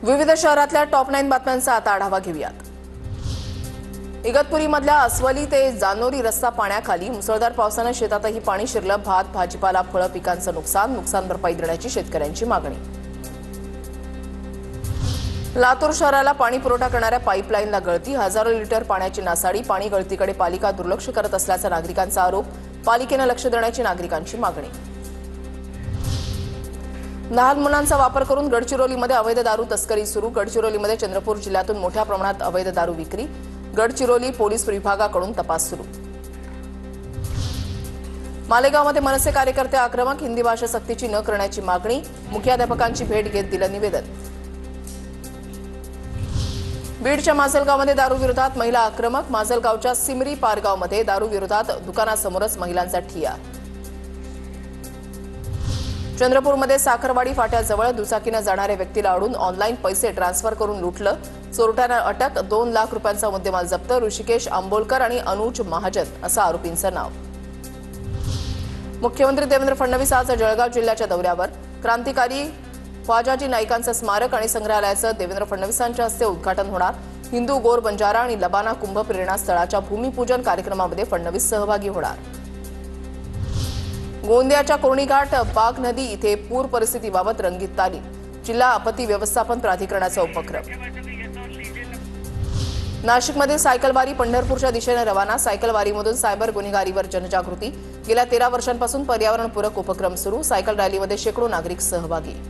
विविध शहरातल्या टॉप 9 बातम्यांचा आता आढावा घेऊयात। इगतपुरीमधल्या अस्वली ते जानोरी रस्ता पाण्याखाली मुसळधार पावसाने शेतातही पाणी शिरलं। भात, भाजीपाला, फळं पिकांचं नुकसान भरपाई देण्याची शेतकऱ्यांची मागणी। लातूर शहराला पाणी पुरवठा करणाऱ्या पाईपलाईनला गळती, हजारो लिटर पाण्याची नासाडी। पाणी गळतीकडे पालिका दुर्लक्ष करत असल्याचा नागरिकांचा आरोप। पालिकेने लक्ष देण्याची नागरिकांची मागणी। लहान मुलांचा वापर करून गडचिरोलीमध्ये अवैध दारू तस्करी सुरू। गडचिरोलीमध्ये चंद्रपूर जिल्ह्यातून मोठ्या प्रमाणात अवैध दारू विक्री। गडचिरोली पोलीस विभागाकडून तपास सुरू। मालेगावमध्ये मनसे कार्यकर्ते आक्रमक, हिंदी भाषा सक्तीची न करण्याची मागणी। मुख्याध्यापकांची भेट घेत दिलं निवेदन। बीडच्या माजलगावमध्ये दारू विरोधात महिला आक्रमक। माजलगावच्या सिमरी पारगावमध्ये दारू विरोधात दुकानासमोरच महिलांचा ठिय्या। चंद्रपूरमध्ये साखरवाडी फाट्याजवळ दुचाकीने जाणाऱ्या व्यक्तीला अडून ऑनलाईन पैसे ट्रान्सफर करून लुटलं। चोरट्यानं अटक, 2 लाख रुपयांचा मुद्देमाल जप्त। ऋषिकेश आंबोलकर आणि अनुज महाजन असं आरोपींचं नाव। मुख्यमंत्री देवेंद्र फडणवीस आज जळगाव जिल्ह्याच्या दौऱ्यावर। क्रांतिकारी ख्वाजाजी नाईकांचं स्मारक आणि संग्रहालयाचं देवेंद्र फडणवीसांच्या हस्ते उद्घाटन होणार। हिंदू, गोर, बंजारा आणि लबाना कुंभ प्रेरणा स्थळाच्या भूमिपूजन कार्यक्रमामध्ये फडणवीस सहभागी होणार। गोंदियाच्या कोर्णीघाट बाग नदी इथे पूर परिस्थितीबाबत रंगीत तालीम। जिल्हा आपत्ती व्यवस्थापन प्राधिकरणाचा उपक्रम। नाशिकमध्ये सायकलवारी पंढरपूरच्या दिशेने रवाना। सायकलवारीमधून सायबर गुन्हेगारीवर जनजागृती। गेल्या 13 वर्षांपासून पर्यावरणपूरक उपक्रम सुरू। सायकल रॅलीमध्ये शेकडो नागरिक सहभागी।